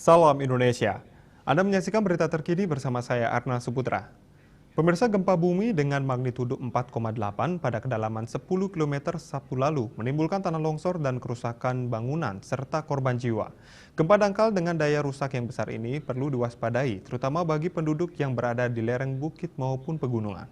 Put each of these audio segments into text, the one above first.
Salam Indonesia. Anda menyaksikan berita terkini bersama saya Arna Suputra. Pemirsa, gempa bumi dengan magnitudo 4,8 pada kedalaman 10 km Sabtu lalu menimbulkan tanah longsor dan kerusakan bangunan serta korban jiwa. Gempa dangkal dengan daya rusak yang besar ini perlu diwaspadai, terutama bagi penduduk yang berada di lereng bukit maupun pegunungan.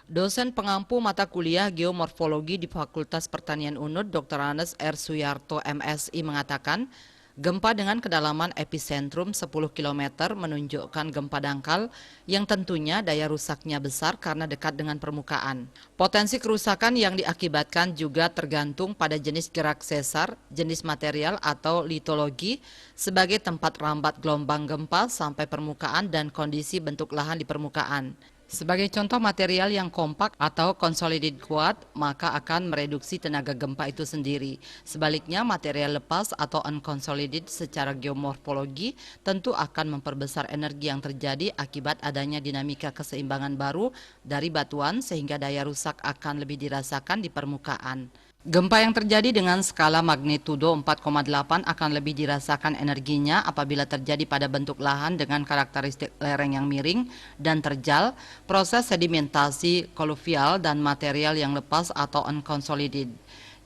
Dosen pengampu mata kuliah Geomorfologi di Fakultas Pertanian UNUD, Dr. Anes R. Suyarto, MSI, mengatakan gempa dengan kedalaman epicentrum 10 km menunjukkan gempa dangkal yang tentunya daya rusaknya besar karena dekat dengan permukaan. Potensi kerusakan yang diakibatkan juga tergantung pada jenis gerak sesar, jenis material atau litologi sebagai tempat rambat gelombang gempa sampai permukaan dan kondisi bentuk lahan di permukaan. Sebagai contoh, material yang kompak atau consolidated kuat maka akan mereduksi tenaga gempa itu sendiri. Sebaliknya, material lepas atau unconsolidated secara geomorfologi tentu akan memperbesar energi yang terjadi akibat adanya dinamika keseimbangan baru dari batuan sehingga daya rusak akan lebih dirasakan di permukaan. Gempa yang terjadi dengan skala magnitudo 4,8 akan lebih dirasakan energinya apabila terjadi pada bentuk lahan dengan karakteristik lereng yang miring dan terjal, proses sedimentasi koluvial dan material yang lepas atau unconsolidated.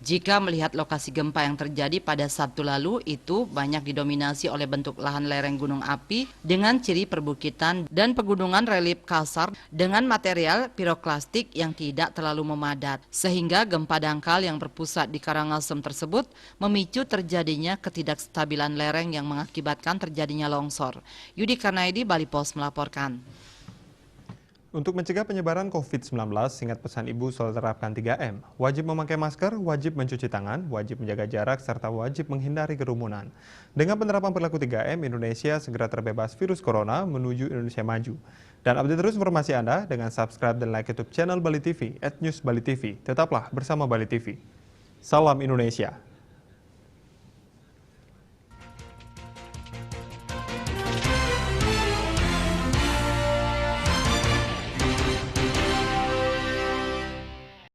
Jika melihat lokasi gempa yang terjadi pada Sabtu lalu, itu banyak didominasi oleh bentuk lahan lereng gunung api dengan ciri perbukitan dan pegunungan relief kasar dengan material piroklastik yang tidak terlalu memadat. Sehingga gempa dangkal yang berpusat di Karangasem tersebut memicu terjadinya ketidakstabilan lereng yang mengakibatkan terjadinya longsor. Yudi Karnaidi, Bali Post melaporkan. Untuk mencegah penyebaran COVID-19, ingat pesan Ibu soal terapkan 3M. Wajib memakai masker, wajib mencuci tangan, wajib menjaga jarak, serta wajib menghindari kerumunan. Dengan penerapan perilaku 3M, Indonesia segera terbebas virus corona menuju Indonesia maju. Dan update terus informasi Anda dengan subscribe dan like YouTube channel Bali TV, @newsbalitv. Tetaplah bersama Bali TV. Salam Indonesia.